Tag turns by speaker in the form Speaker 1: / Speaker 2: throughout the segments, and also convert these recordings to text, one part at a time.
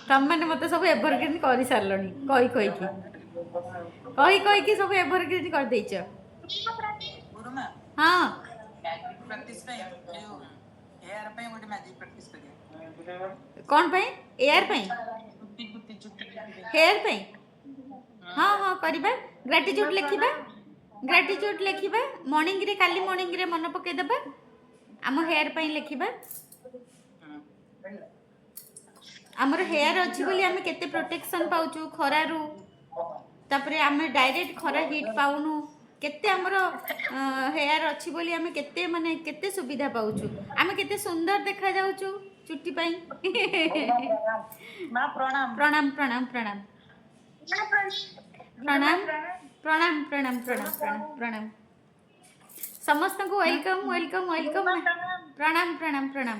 Speaker 1: तम मैंने मत सब एवरग्रीन कर सारे कही कही कही सब एवरग्रीन कर देच हाँ कौन पे एयर पे हेयर पे हाँ हाँ करवा ग्रेटिट्यूड लिखा ग्रेटिट्यूड लिखा मॉर्निंग रे काली मॉर्निंग रे मन पकईदेबा आम हेयर पे लिखा आमर हेयर अच्छी बोली आम केते प्रोटेक्शन पाउचु खरारू तापरे आम डायरेक्ट खरा हिट पाउनु केते आमर हेयर अच्छी बोली आम केते माने केते सुविधा पाउचु आम केते सुंदर देखा जाउचु चुट्टी पाई
Speaker 2: प्रणाम
Speaker 1: प्रणाम प्रणाम प्रणाम प्रणाम प्रणाम प्रणाम प्रणाम प्रणाम प्रणाम समस्त को वेलकम वेलकम वेलकम प्रणाम प्रणाम प्रणाम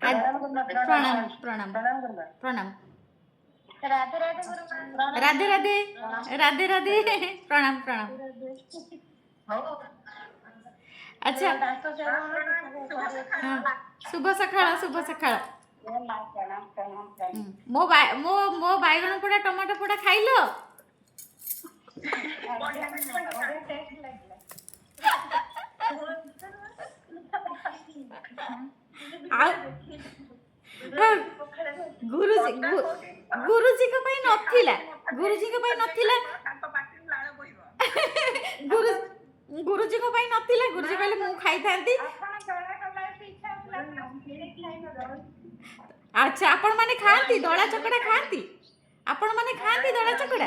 Speaker 1: प्रणाम प्रणाम प्रणाम
Speaker 2: राधे राधे
Speaker 1: राधे राधे राधे राधे प्रणाम प्रणाम अच्छा हाँ शुभ सकाळ शुभ सकाळ मो मो बैगन पोड़ा टमाटो पोड़ा खाइलो गुरुजी गुरुजी को पई नथिला गुरुजी को पई नथिला गुरुजी को पई नथिला गुरुजी कहले मु खाई थांती अच्छा आपण माने खांती दळा चकड़ा खांती आपण माने खांती दळा चकड़ा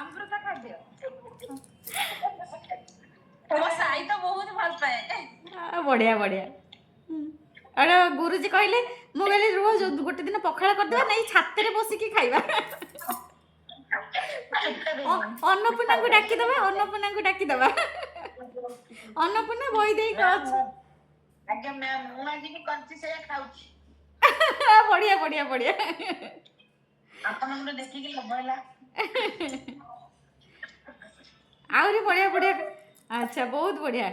Speaker 2: अमृत खाद्य
Speaker 3: साई तो बहुत भल पाए
Speaker 1: बढ़िया बढ़िया अरे गुरुजी कहले मु कहले रोज गोटे दिन पखाळ कर देबा नहीं छाते रे बसी की खाइबा अन्नपूर्णा को डाकी दबा अन्नपूर्णा को डाकी दबा अन्नपूर्णा बही देई कछ
Speaker 2: आगे मैम मु आज की कंची से खाउची
Speaker 1: बढ़िया बढ़िया बढ़िया
Speaker 2: आपण हमरे देखि के लबला
Speaker 1: आउरी बढ़िया बढ़िया अच्छा बहुत बढ़िया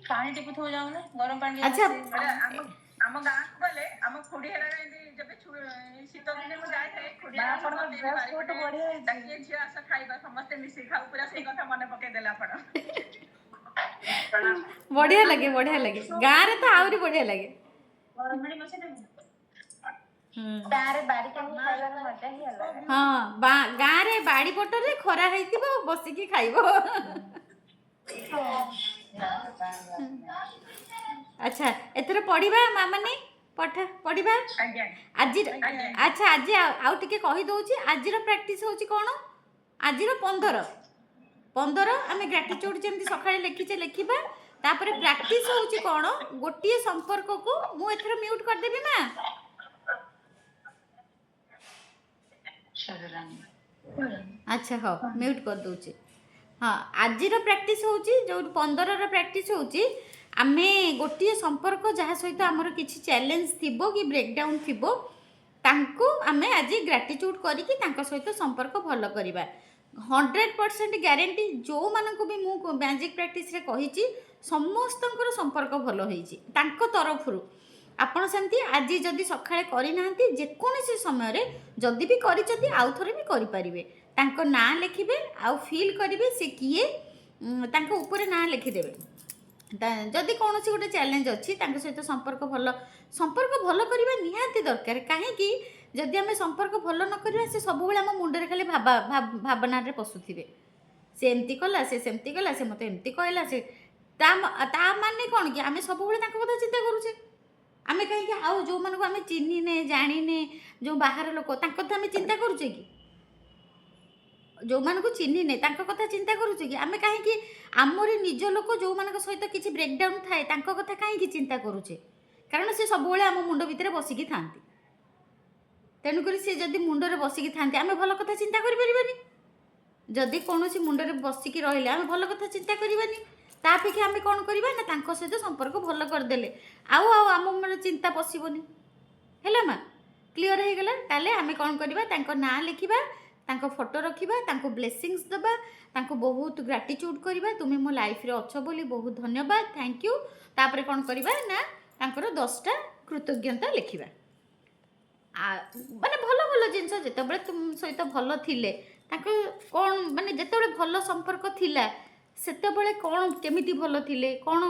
Speaker 3: पानी टिपु थो जाऊ ना गरम पानी
Speaker 1: अच्छा
Speaker 2: हम गां को गले हम खुडी हेरा जब शीत दिन मु जाय थे खुडी आपण ड्रेस कोट बढ़िया ताकि झिया से खाइबा समस्त मिसी खाऊ पूरा से कथा मने पके देला आपण
Speaker 1: बढ़िया लगे गाँ रे तो आउरी बढ़िया लगे
Speaker 2: तारे बारी के खाइबा मजा ही अलग
Speaker 1: हाँ गाँ रे बाड़ी पटर रे खरा हेतिबो बसी की खाइबो अच्छा एथर पढ़िबा माने पढ़िबा आज अच्छा आज आउ टिके कहि दउची आजिर प्रैक्टिस होची कोन आजिर 15 आमे ग्रेटिट्यूड जेमती सकाळे लिखिचे लिखिबा तापरे प्रैक्टिस होची कोन गोटिए संपर्क को मु एथर म्यूट कर देबी ना अच्छा हाँ म्यूट कर दूची हाँ आज प्रैक्टिस होची जो 15 प्रैक्टिस होची आमे गोटिए संपर्क जहाँ सहित आमर किसी चैलेंज थिबो कि ब्रेकडाउन थिबो तांको आमे आज ग्रेटिट्यूड करिकि तांको सहित संपर्क भल करिबा 100% ग्यारंटी जो मानक भी मु मैजिक प्रैक्टिस रे कहिची समस्तंकर संपर्क भल होईची तांको तरफरु आपण सेमती आज जदि सकाळे करि नाहंती जे कोनोसी समय रे जदि भी करिचंती आउ थरे भी करि परिबे तांको नाम लिखिबे आउ फील करिबे से किए तांको ऊपर नाम लिखि देबे जदि कोनोसी गोटे चैलेंज अछि तांको सहित संपर्क भल करिबा निहाती दरकार काहे कि जदि आमे संपर्क भल न करिबा से सब बेले हम मुंडरे खाली भावना रे पसुथिबे से एमती कला से सेमती कला से मते एमती कहला से ता माने कोन कि आमे सब बेले तांको कथा चिंता करूछे आमे कहीं कि आउ जो मन को आमे चिन्ही ने जानी ने जो बाहर लोक तांको कथा आमे चिंता करूछे कि जो मन को चिन्ही ने तांको कथा चिंता करूछे कि आमे कहीं कि आमरी निज लोक जो मन को सहित किछि ब्रेकडाउन थाए तांको कथा कहीं कि चिंता करूछे कारण से सब बेले आम मुंड भितर बसिकी थांती तेणुक सी जदि मुंडरे बसिकी थांती आमे भल कथा चिंता करि परिबानी जदि कोनोसी मुंडरे बसिकी रहिले आमे भल कथा चिंता करिबानी तापेक्षा आमे कोन करिबा ना तांको सहित संपर्क भल कर देले आउ आउ आम मन चिंता पसिबोनी हैला मा क्लीयर हो गला ताले आमे कौन करबा तांको ना लिखिबा तांको फोटो रखिबा तांको ब्लेसिंग्स दबा तांको बहुत ग्रेटिट्यूड करबा तुमे मो लाइफ रे अछ बोली बहुत धन्यवाद थैंक यू तापरे कौन करबा ना तांकर 10टा कृतज्ञता लिखिबा माने भलो भलो जिनस जेतेबेले तुम सहित भलो थिले ताको कौन माने जेतेबेले भलो संपर्क थिला सेतेबेले कौन केमिति भलो थिले कौन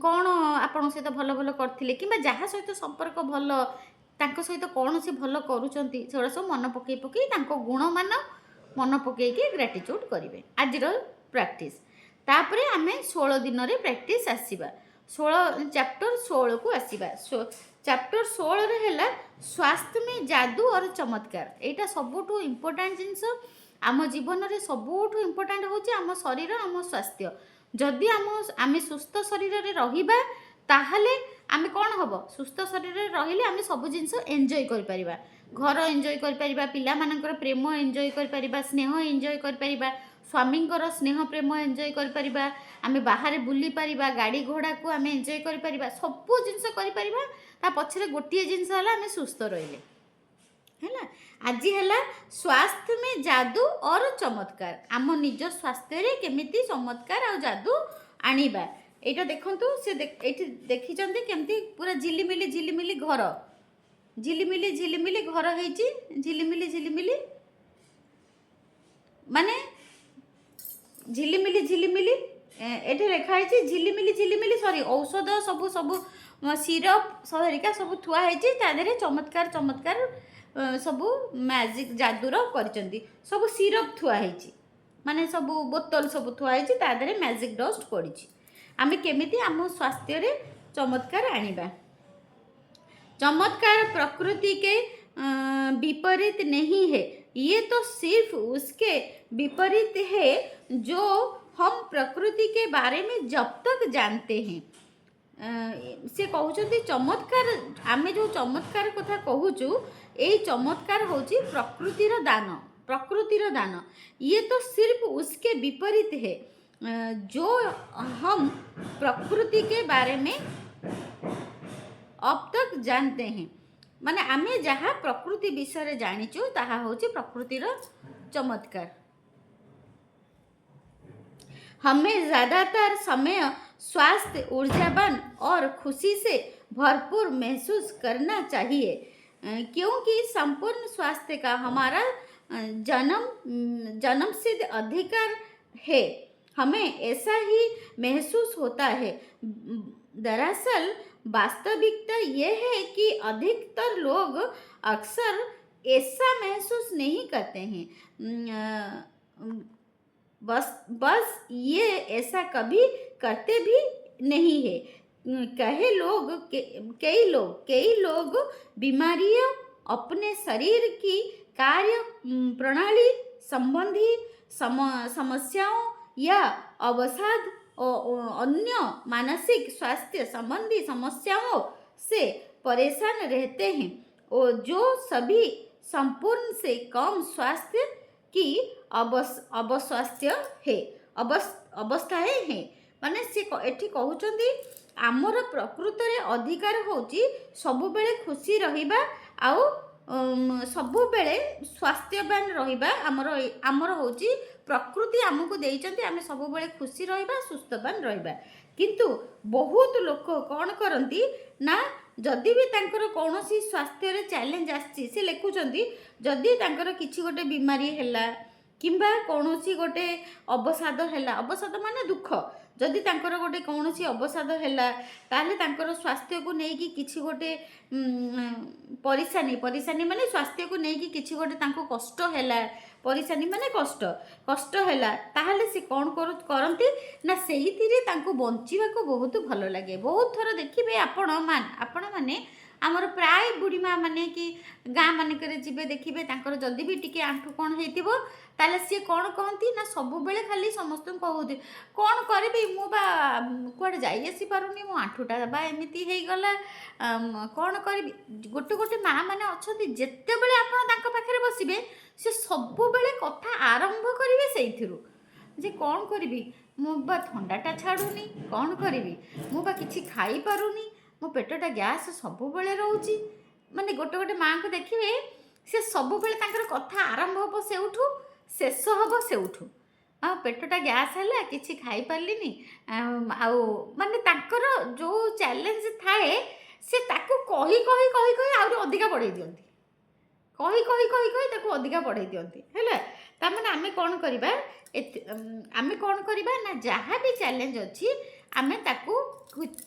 Speaker 1: कौन आपण सहित भलो भलो करथिले किबा जहा सहित संपर्क भलो तांको सहित कौन से भलो करूचंती सेडा सब मन पकई पकई तांको गुण मान मन पकई के ग्रेटिट्यूड करिवे आजिर प्रैक्टिस तापरे आमे 16 दिन रे प्रैक्टिस आसीबा 16 चैप्टर 16 को आसीबा चैप्टर 16 रे हैला स्वास्थ्य में जादू और चमत्कार एटा सबुठु इम्पोर्टेंट जिंस आम जीवन रे सबुठु इम्पोर्टेंट होची आम शरीर आम स्वास्थ्य जदि आम सुस्थ शरीर रे रहिबा ताहले आमे कौन हम सुस्थ शरीर रे रहिले आमे सब जिंस एंजॉय कर परिबा घर एंजॉय कर परिबा पिला मानकर प्रेम एंजॉय कर परिबा स्नेह एंजॉय कर परिबा स्वामींकर स्नेह प्रेम एंजॉय कर परिबा आमे बाहर बुली परिबा गाड़ी घोड़ा को आमे एंजॉय कर परिबा सब जिंस कर परिबा ता पछरे गोटिए जिंस हला आमे सुस्थ रहिले हैला आज है स्वास्थ्य में जादू और चमत्कार आम निज स्वास्थ्य रे केमिति चमत्कार और जादू आनिबा एटा देखंतु से देखी केमती पूरा झिलिमिली घर झिलिमिली घर हेची झिलिमिली माने झिलिमिली एठे रेखा हेची झिलिमिली सॉरी औषध सब सब सिरप सरिका सब थुआ हेची ता देरे चमत्कार सब मैजिक जादूर करचंती सब सिरप थुआ हेची माने सब बोतल सब थुआ हेची ता देरे मैजिक डस्ट पड़िची आमे केमिति आम स्वास्थ्य रे चमत्कार आनिबा चमत्कार प्रकृति के विपरीत नहीं है ये तो सिर्फ उसके विपरीत है जो हम प्रकृति के बारे में जब तक जानते हैं से कहते चमत्कार आमे जो चमत्कार कथा कहूचु ए चमत्कार होची प्रकृतिर दान ये तो सिर्फ उसके विपरीत है जो हम प्रकृति के बारे में अब तक जानते हैं माने आमे जहाँ प्रकृति विषय जानिचु ताहा होची प्रकृतिर चमत्कार हमें ज़्यादातर समय स्वास्थ्य ऊर्जावान और खुशी से भरपूर महसूस करना चाहिए क्योंकि संपूर्ण स्वास्थ्य का हमारा जन्मसिद्ध अधिकार है हमें ऐसा ही महसूस होता है दरअसल वास्तविकता यह है कि अधिकतर लोग अक्सर ऐसा महसूस नहीं करते हैं बस ये ऐसा कभी करते भी नहीं है कई लोग बीमारियों अपने शरीर की कार्य प्रणाली संबंधी समस्याओं या अवसाद और अन्य मानसिक स्वास्थ्य संबंधी समस्याओं से परेशान रहते हैं और जो सभी संपूर्ण से कम स्वास्थ्य की अवस्थाएं हैं माने से एठी कहउचंदी आमर प्रकृत रे अधिकार होची सबु बेले खुशी रहिबा आउ सबु बेले स्वास्थ्यवान रहिबा आमर होची प्रकृति आमको देइचंती आमे सबु बेले खुशी रहिबा सुस्थवान रहिबा किंतु बहुत लोक कौन करती ना जदि भी तांकर कौनसी स्वास्थ्य रे चैलेंज आछि से लेखुचंती जदि तांकर किछि गोटे बीमारी हैला किंबा कौनसी गोटे अवसाद हैला अवसाद माने दुख जदि तांकर गोटे कौनसी अवसाद हैला ताले तांकर स्वास्थ्य को नेकी किछि गोटे परेशानी माने स्वास्थ्य को नेकी किछि गोटे तांको कष्ट हैला परेशानी माने कष्ट हैला ताहले से कौन करती ना सेहिथिरे तांको बंचिबा को बहुत भलो लागे बहुत थोर देखिबे आपण माने आमर प्राय बुढ़ी माँ माने कि गाँ मानकर जीवे देखिए तांकर जदि भी टिके आंठू कौन होइतिबो ताले सी कौन कहती ना सबु बेले खाली समस्त कहते कौन करी मुझा कुआड़े जाई आसी पारुनी मो आंठूटा बा एमती हो गला कौन करी गोटे गोटे माँ मैंने अच्छा जिते बड़े आप पाखे बसबे से सबु बेले कथा आरंभ करेंगे से जे कौन करी मुझा थंडाटा छाड़ूनी कौन करी मुझा किसी खाई पारुनी मो पेटटा गैस सबु बेले रोची ମାନେ ଗୋଟେ ଗୋଟେ ମାଆଙ୍କୁ ଦେଖିବେ ସେ ସବୁବେଳେ ତାଙ୍କର କଥା ଆରମ୍ଭ ହେବ ସେଉଠୁ ଶେଷ ହେବ ସେଉଠୁ। ଆଉ ପେଟଟା ଗ୍ୟାସ୍ ହେଲା କିଛି ଖାଇପାରିଲିନି, ଆଉ ମାନେ ତାଙ୍କର ଯେଉଁ ଚ୍ୟାଲେଞ୍ଜ ଥାଏ ସେ ତାକୁ କହି କହି କହି କହି ଆହୁରି ଅଧିକା ବଢ଼େଇ ଦିଅନ୍ତି, କହି କହି କହି କହି ତାକୁ ଅଧିକା ବଢ଼େଇ ଦିଅନ୍ତି ହେଲା। ତାମାନେ ଆମେ କ'ଣ କରିବା, ଆମେ କ'ଣ କରିବା ନା ଯାହା ବି ଚ୍ୟାଲେଞ୍ଜ ଅଛି ଆମେ ତାକୁ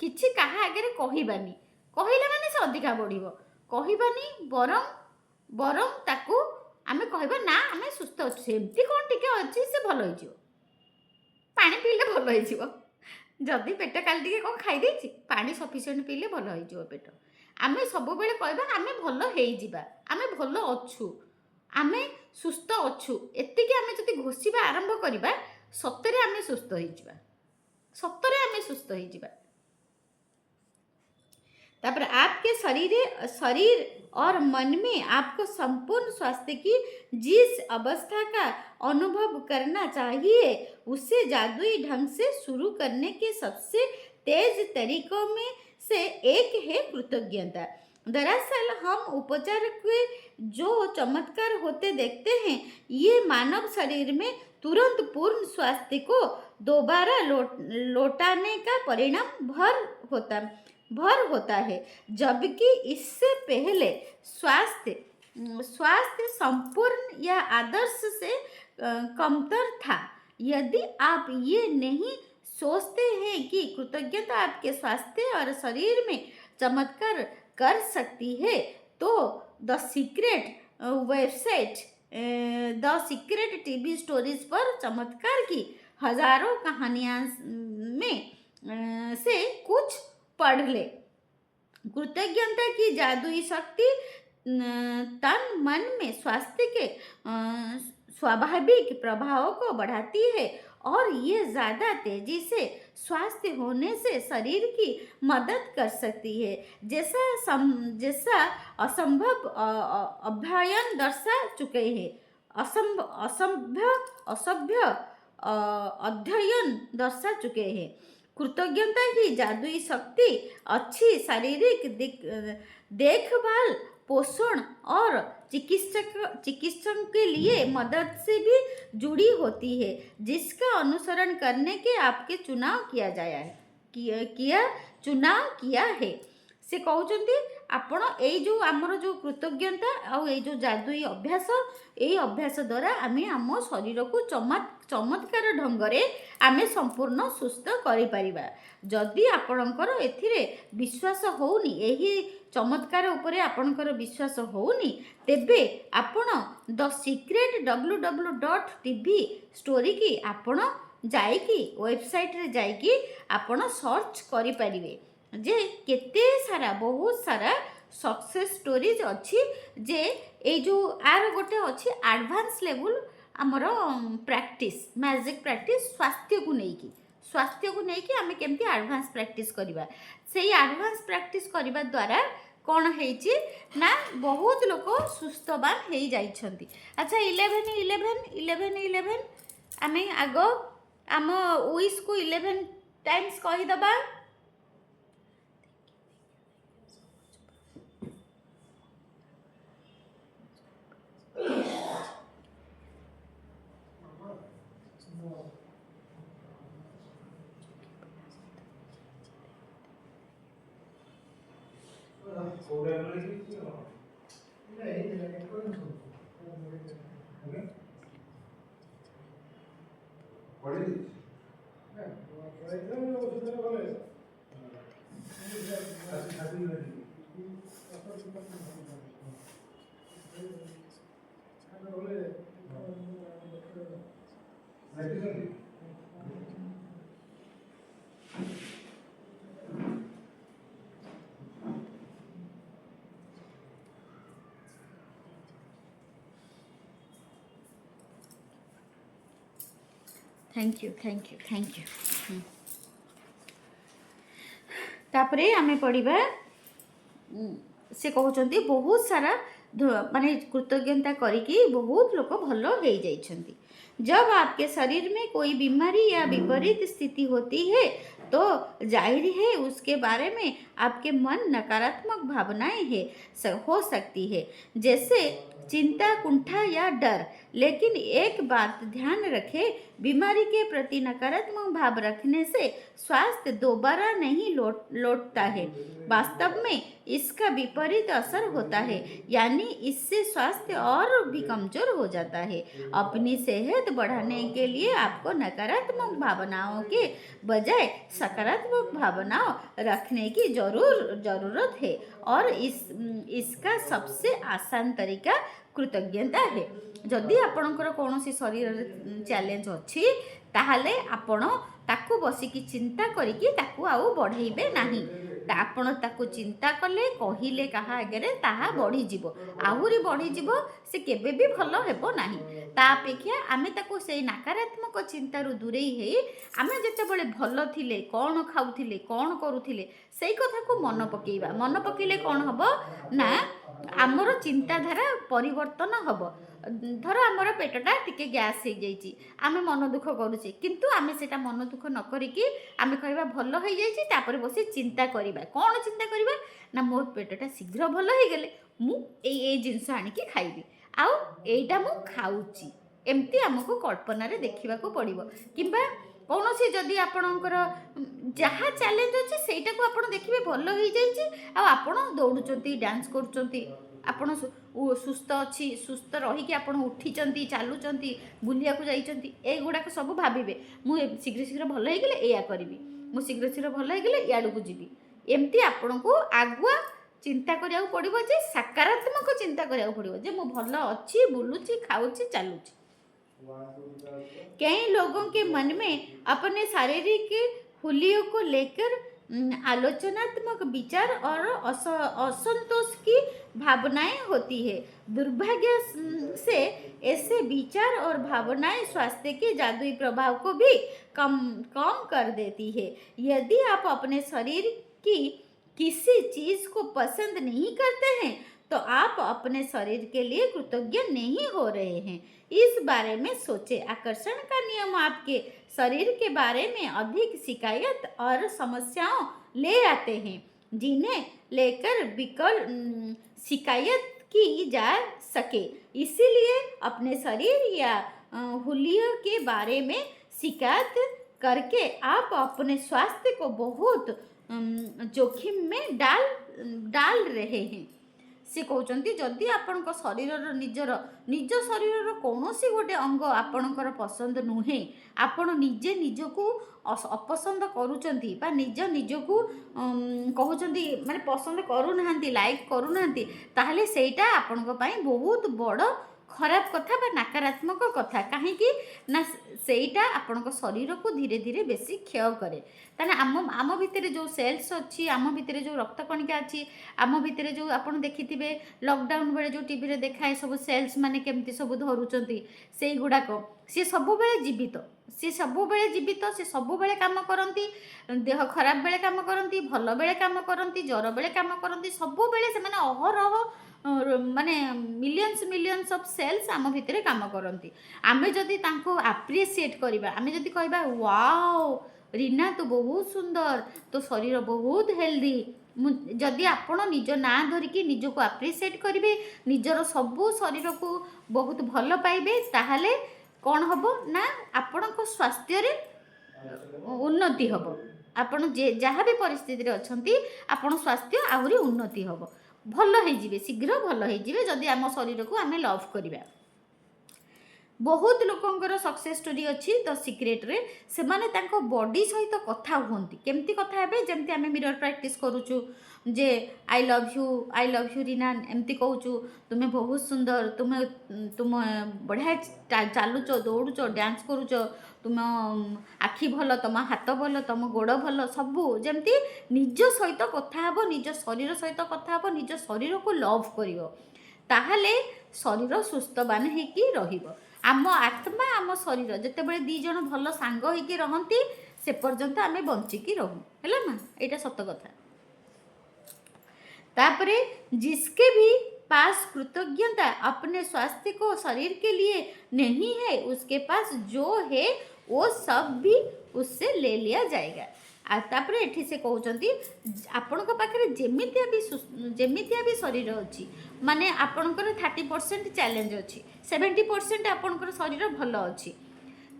Speaker 1: କିଛି କାହା ଆଗରେ କହିବାନି, କହିଲେ ମାନେ ସେ ଅଧିକା ବଢ଼ିବ, କହିବାନି, ବରଂ ତାକୁ ଆମେ କହିବା ନା ଆମେ ସୁସ୍ଥ ଅଛୁ, ସେମିତି କ'ଣ ଟିକେ ଅଛି ସେ ଭଲ ହେଇଯିବ, ପାଣି ପିଇଲେ ଭଲ ହେଇଯିବ, ଯଦି ପେଟ କାଲି ଟିକେ କ'ଣ ଖାଇଦେଇଛି ପାଣି ସଫିସିଏଣ୍ଟ ପିଇଲେ ଭଲ ହେଇଯିବ ପେଟ। ଆମେ ସବୁବେଳେ କହିବା ଆମେ ଭଲ ହେଇଯିବା, ଆମେ ଭଲ ଅଛୁ, ଆମେ ସୁସ୍ଥ ଅଛୁ, ଏତିକି ଆମେ ଯଦି ଘୋଷିବା ଆରମ୍ଭ କରିବା ସତରେ ଆମେ ସୁସ୍ଥ ହେଇଯିବା, ସତରେ ଆମେ ସୁସ୍ଥ ହେଇଯିବା। तापर आपके शरीर और मन में आपको संपूर्ण स्वास्थ्य की जिस अवस्था का अनुभव करना चाहिए उसे जादुई ढंग से शुरू करने के सबसे तेज तरीकों में से एक है कृतज्ञता। दरअसल हम उपचार के जो चमत्कार होते देखते हैं ये मानव शरीर में तुरंत पूर्ण स्वास्थ्य को दोबारा लौटाने का परिणाम भर होता है, जबकि इससे पहले स्वास्थ्य संपूर्ण या आदर्श से कमतर था। यदि आप ये नहीं सोचते हैं कि कृतज्ञता आपके स्वास्थ्य और शरीर में चमत्कार कर सकती है तो the secret website the secret TV stories पर चमत्कार की हजारों कहानियां में से कुछ पढ़ ले। कृतज्ञता की जादुई शक्ति तन मन में स्वास्थ्य के स्वाभाविक प्रभावों को बढ़ाती है और ये ज़्यादा तेजी से स्वास्थ्य होने से शरीर की मदद कर सकती है, जैसा असंभव अध्ययन दर्शा चुके हैं, असभ्य अध्ययन दर्शा चुके हैं। कृतज्ञता की जादुई शक्ति अच्छी शारीरिक देखभाल, पोषण और चिकित्सक के लिए मदद से भी जुड़ी होती है, जिसका अनुसरण करने के आपके चुनाव किया है। से कहते आपण यो आमर जो कृतज्ञता आउ जो जादुई अभ्यास, यही अभ्यास द्वारा आम आम शरीर को चमत्कार ढंगरे आमे संपूर्ण सुस्थ करिपारिबा। जदि आपणकर एथिरे विश्वास होउनी, एही चमत्कार उपरे आपणकर विश्वास होउनी, तेबे आपण द सीक्रेट www.tv स्टोरी की आपण जाइकी वेबसाइट रे जाइकी आपण सर्च करि परिबे जे केते सारा बहुत सारा सक्सेस स्टोरीज अच्छी, जे ए जो आर गोटे अच्छी एडवांस लेवल आमर प्रैक्टिस मैजिक प्रैक्टिस स्वास्थ्य को लेकिन आम केमती एडवांस प्रैक्टिस करवा, से एडवांस प्रैक्टिस करवा द्वारा कौन है ना बहुत लोग सुस्थवान हो जाइछंती। अच्छा 11 आम आग आम विश को 11 टाइम्स कहीदबा। Thank you. तापरे आमे पढ़िबा से कहउचंती बहुत सारा माने कृतज्ञता करिकी बहुत लोग भल हो जाइछंती। जब आपके शरीर में कोई बीमारी या विपरीत स्थिति होती है तो जाहिर है उसके बारे में आपके मन नकारात्मक भावनाएं हो सकती है, जैसे चिंता, कुंठा या डर। लेकिन एक बात ध्यान रखें, बीमारी के प्रति नकारात्मक भाव रखने से स्वास्थ्य दोबारा नहीं लौटता है। वास्तव में इसका विपरीत असर होता है, यानी इससे स्वास्थ्य और भी कमजोर हो जाता है। अपनी सेहत बढ़ाने के लिए आपको नकारात्मक भावनाओं के बजाय सकारात्मक भावनाओं रखने की जरूरत है, और इसका सबसे आसान तरीका कृतज्ञता है। जदि आपणकर कौन शरीर चैलेंज अच्छी ताहले आपण ताकू बसिकी चिंता करिकी ताकू आउ बढ़ेबे नाही। आपण ताकू चिंता कले कहिले कहा आगे ताहा बढ़ी जीवो, आहुरी बढ़ी जीवो, से केबे भी भल हेबो नाही। ता अपेक्षा आमे ताकू से नकारात्मक चिंतारू दूरे हे आमे जेतेबेले भल थिले, कौन खाउथिले, कौन करूथिले, सेई कथा को मन पकेइबा। मन पकेइले कौन हबो ना आमर चिंताधारा परिवर्तन हब। धर आमर पेटटा टिके गैस हो जाइए, आम मन दुख करुचे, किंतु आमे सेटा मन दुख न करिकी आमे कहबा भल हो जाइए, तापर बसी चिंता करिबा। कौन चिंता करिबा ना मो पेटटा शीघ्र भल हो गले मु ए जिनस आनिकी खाइबी, आउ एटा मु खाउची। एमती आमको कल्पना रे देखिबा को पड़िबो। किंबा कौन सी जदि आपणकर जहाँ चैलेंज अच्छे ସେଇଟା को आपण देखिबे भल हो जाइए, आपण दौड़ुचंती, डांस करूचंती, आपण सुस्थ अच्छी, सुस्थ रहीकि आपण उठिचंती, चालुचंती, बुलिया को जाइचंती, ए गुडाक सब भाबिबे मु शीघ्र शीघ्र भल हो गले एया करिवि, मु शीघ्र शीघ्र भल हो गले याडू को जीवी। एमती आपण को आगुआ चिंता करिया पड़िबो, जे सकारात्मक चिंता करिया पड़िबो, जे मु भल अच्छी, बुलुची, खाउची, चालुची। कई लोगों के मन में अपने शारीरिक हुलियों को लेकर आलोचनात्मक विचार और असंतोष की भावनाएं होती है। दुर्भाग्य से ऐसे विचार और भावनाएं स्वास्थ्य के जादुई प्रभाव को भी कम कर देती है। यदि आप अपने शरीर की किसी चीज को पसंद नहीं करते हैं तो आप अपने शरीर के लिए कृतज्ञ नहीं हो रहे हैं। इस बारे में सोचें। आकर्षण का नियम आपके शरीर के बारे में अधिक शिकायत और समस्याओं ले आते हैं, जिन्हें लेकर शिकायत की जा सके। इसीलिए अपने शरीर या हुलियों के बारे में शिकायत करके आप अपने स्वास्थ्य को बहुत जोखिम में डाल रहे हैं। से कहते जदि आपण शरीर निज शरीर कौन सी गोटे अंग आपणकर पसंद नुहे, आपण निजे निजको अपसंद करुचंती बा निजको कहउचंती माने पसंद करूना, लाइक करूना, ताहले सेटा आपणक पई बहुत बड़ खराब कथा बा नकारात्मक कथा। कहीं ना सेटा आपणक शरीर को धीरे धीरे बेसी क्षय करे। ताने आम भितर जो सेल्स अच्छी, आम भितर जो रक्त कणिका अच्छी, आम भितर जो आपन देखिथिबे लॉकडाउन बेले जो टीवी रे देखाए सब सेल्स माने केमती सब धरुचंती, सेई गुडाक सी सब बेले जीवित, सी सब बेले जीवित, सी सब बेले काम करंती, देह खराब बेले काम करंती, भल बेले काम करंती, ज्वर बेले काम करंती, सब बेले से माने अहरह माने मिलियंस ऑफ सेल्स आम भितर काम करती। आमे जदि तांको एप्रिशिएट करिबा, आमे जदि कहबा वाओ रीना तो बहुत सुंदर, तो शरीर बहुत हेल्दी, जदि आपण निज ना धरिकी निज को एप्रिशिएट करिवे, निजर सबू शरीर को बहुत भल पाइबे, ताहले कौन हबो ना आपणको स्वास्थ्य रे उन्नति हबो। आपण जहाँ भी परिस्थिति रे अछंती आपण स्वास्थ्य आहुरी उन्नति हबो, भल हो जिवे, शीघ्र भल हो जिवे जदि आम शरीर को आमे लव करिबा। बहुत लोकंकर सक्सेस स्टोरी अच्छी द सीक्रेट रे, से माने तांको बॉडी सहित कथा हुंती। केमती कथा हेबे जेमती आमे मिरर प्रैक्टिस करूचु, जे आई लव यू रीना, एमती कहूचु तुम्हें बहुत सुंदर, तुम बढ़िया चालुच, दौड़ुच, डांस करूच, तुम आखि भल, तुम हाथ भल, तुम गोड़ भल, सबू जेमती निज सहित कथा हेबो, निज शरीर सहित कथा हेबो, निज शरीर को लव करिवो, ताहले शरीर सुस्थवान हेकी रहिबो। आम आत्मा आम शरीर जितेबाला दी जन भल सांग होइकी रहंती से पर्यंत आमे बंचिकी रहू, हैला ना, एटा सत कथा। तापरे जिसके भी पास कृतज्ञता अपने स्वास्थ्य को शरीर के लिए नहीं है, उसके पास जो है वो सब भी उससे ले लिया जाएगा। तापर एठी से कहउचंती आपणक पाखरे जेमितिया भी शरीर अछि माने आपणकर 30% चैलेंज अछि 70% आपणकर शरीर भल अछि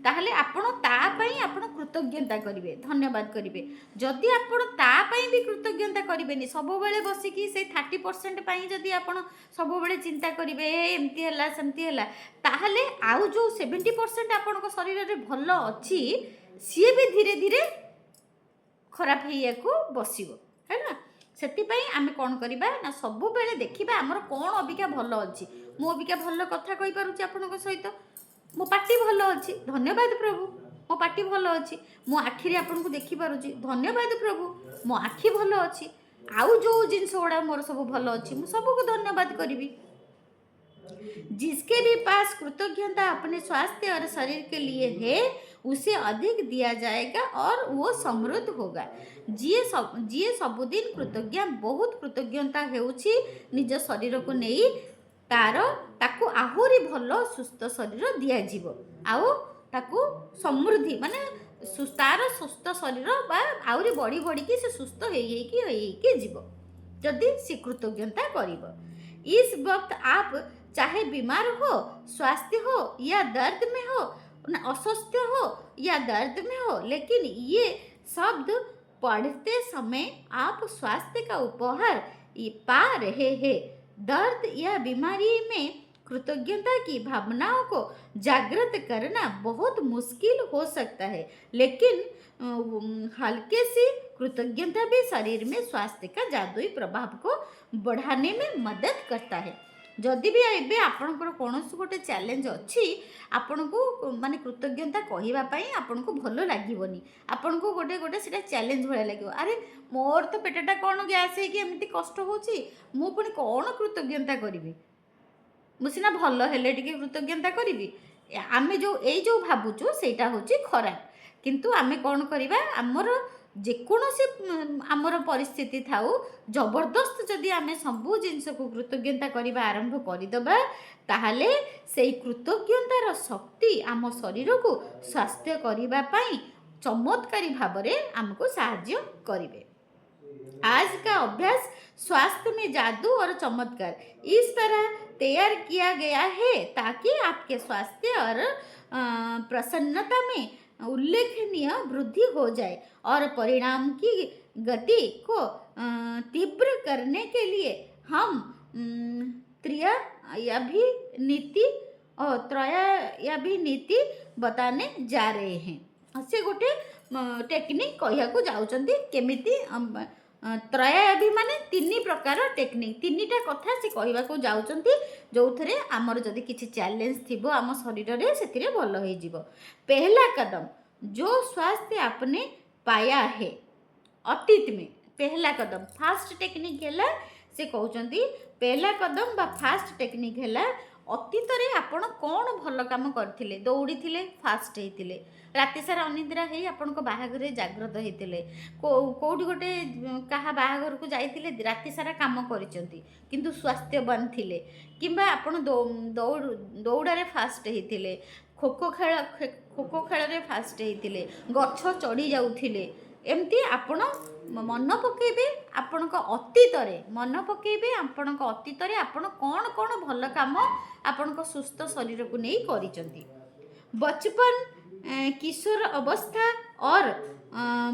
Speaker 1: ताहले आपण तापाई आपण कृतज्ञता करिवे धन्यवाद करिवे जदि आपण तापाई भी कृतज्ञता करिवेनी सब बेले बसिकी से 30% पाई जदि आपण सब बेले चिंता करिवे एमती हला सेमती हला ताहले आउ जो 70% आपणक शरीर रे भल अछि सी भी धीरे धीरे खराब होइयाको बसिबो है ना सेतिपाई आमे कोन करिबा ना सब बेले देखिबा हमर कोन अबिका भल अछि मो अबिका भल कथा कहि पारुछि आपनक सहित मो पार्टी भल अछि धन्यवाद प्रभु मो पार्टी भल अछि मो आखिरे आपनको देखि पारुछि धन्यवाद प्रभु मो आखि भल अछि आउ जो जिंस ओडा मोर सब भल अछि मो सबको धन्यवाद करिबी जिसके भी पास कृतज्ञता अपने स्वास्थ्य और शरीर के लिए है उसे अधिक दिया जाएगा और वो समृद्ध होगा जिए सबुदिन कृतज्ञ बहुत कृतज्ञता हेउछि निज शरीर को नहीं ताकू आहुरी भल सुस्थ शरीर दिया जीवो आउ ताकू समृद्धि माने तार सुस्थ शरीर बा आहुरी बड़ी बड़ी की से सुस्थ होई जीवो जदि से कृतज्ञता करिवो इस वक्त आप चाहे बीमार हो स्वास्थ्य हो या दर्द में हो अस्वस्थ हो या दर्द में हो लेकिन ये शब्द पढ़ते समय आप स्वास्थ्य का उपहार पा रहे हैं दर्द या बीमारी में कृतज्ञता की भावनाओं को जागृत करना बहुत मुश्किल हो सकता है लेकिन हल्के से कृतज्ञता भी शरीर में स्वास्थ्य का जादुई प्रभाव को बढ़ाने में मदद करता है जदि भी एबे आपनकर कोनोस गोटे चैलेंज अछि आपनको माने कृतज्ञता कहिबा पई आपनको भलो लागिवनी आपनको गोटे गोटे सेटा चैलेंज भले लागिवो अरे मोर तो पेटटा कोन गैस है कि एमती कष्ट होची मु पुनी कोन कृतज्ञता करिवि मु सिना भलो हेले टिके कृतज्ञता करिवि आमे जो एई जो भाबुचो सेटा होची खराब किंतु आमे कोन करिबा हमर जेकोसी आमर परिस्थिति थाउ जबरदस्त जदि आमे सबू जिनस को कृतज्ञता करबा आरंभ करदेबा ताहले सेई कृतज्ञतार शक्ति आम शरीर को स्वास्थ्य करबा पई चमत्कारी भाबरे हमको सहाय्य करिवे आज का अभ्यास स्वास्थ्य में जादू और चमत्कार इस तरह तैयार किया गया है ताकि आपके स्वास्थ्य और प्रसन्नता में उल्लेखनीय वृद्धि हो जाए और परिणाम की गति को तीव्र करने के लिए हम त्रयाभिनीति बताने जा रहे हैं से गोटे टेक्निक कहिया को जाउचंदी केमिति त्रयाभि माने 3 प्रकार टेक्निक 3टा कथा से कहिबा को जाउचंती जो थरे हमर जदी किछि चैलेंज थिबो हम शरीर रे सेतिरे भलो होई जीवो पहला कदम जो स्वास्थ्य आपने पाया है अतीत में पहला कदम फास्ट टेक्निक हैला से कहउचंती पहला कदम बा फास्ट टेक्निक हैला अतीत रे आपण कोन भलो काम करथिले दौड़ी थिले फास्ट हेतिले राति सारा अनिद्रा हे आपण को बाहाघर जागृत हेतिले कोउडी गोटे कहा बाहाघर को जाइतिले राति सारा काम करिसंती किंतु स्वास्थ्यवान थिले किंबा आपण दौड़ारे फास्ट हेतिले खो खेल रे फास्ट हेतिले गछ चढ़ी जाउथिले एमती आपण मन पकेबे आपणक अतीत रे मन पकेबे आपणक अतीत रे आपण कोन कोन भल काम आपणक सुस्थ शरीर को नहीं करिसंती बचपन किशोर अवस्था और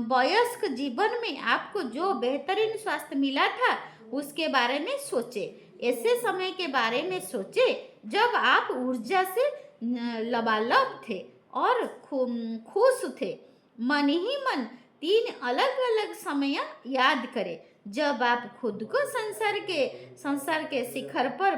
Speaker 1: वयस्क जीवन में आपको जो बेहतरीन स्वास्थ्य मिला था उसके बारे में सोचे ऐसे समय के बारे में सोचे जब आप ऊर्जा से लबालब थे और खुश थे मन ही मन 3 अलग अलग समय याद करें जब आप खुद को संसार के शिखर पर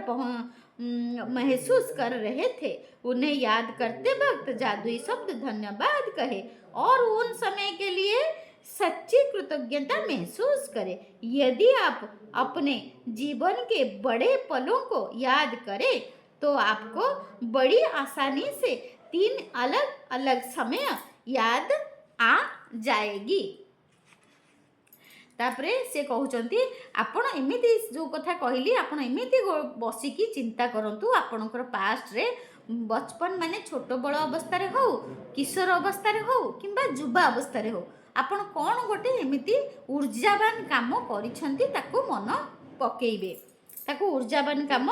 Speaker 1: महसूस कर रहे थे उन्हें याद करते वक्त जादुई शब्द धन्यवाद कहे और उन समय के लिए सच्ची कृतज्ञता महसूस करें यदि आप अपने जीवन के बड़े पलों को याद करें तो आपको बड़ी आसानी से 3 अलग अलग समय याद आ जाएगी तापरे से कहउचंती आपण एमिति जो कथा कहली आपण एमिति बसिकी चिंता करंतु आपणकर पास्ट रे बचपन माने छोट बड़ अवस्था रे हो किशोर अवस्था रे हो किंबा युवा अवस्था रे हो आपण कौन गोटे एमिति ऊर्जावान काम करिछंती ताको मन पकेइबे, ताको ऊर्जावान काम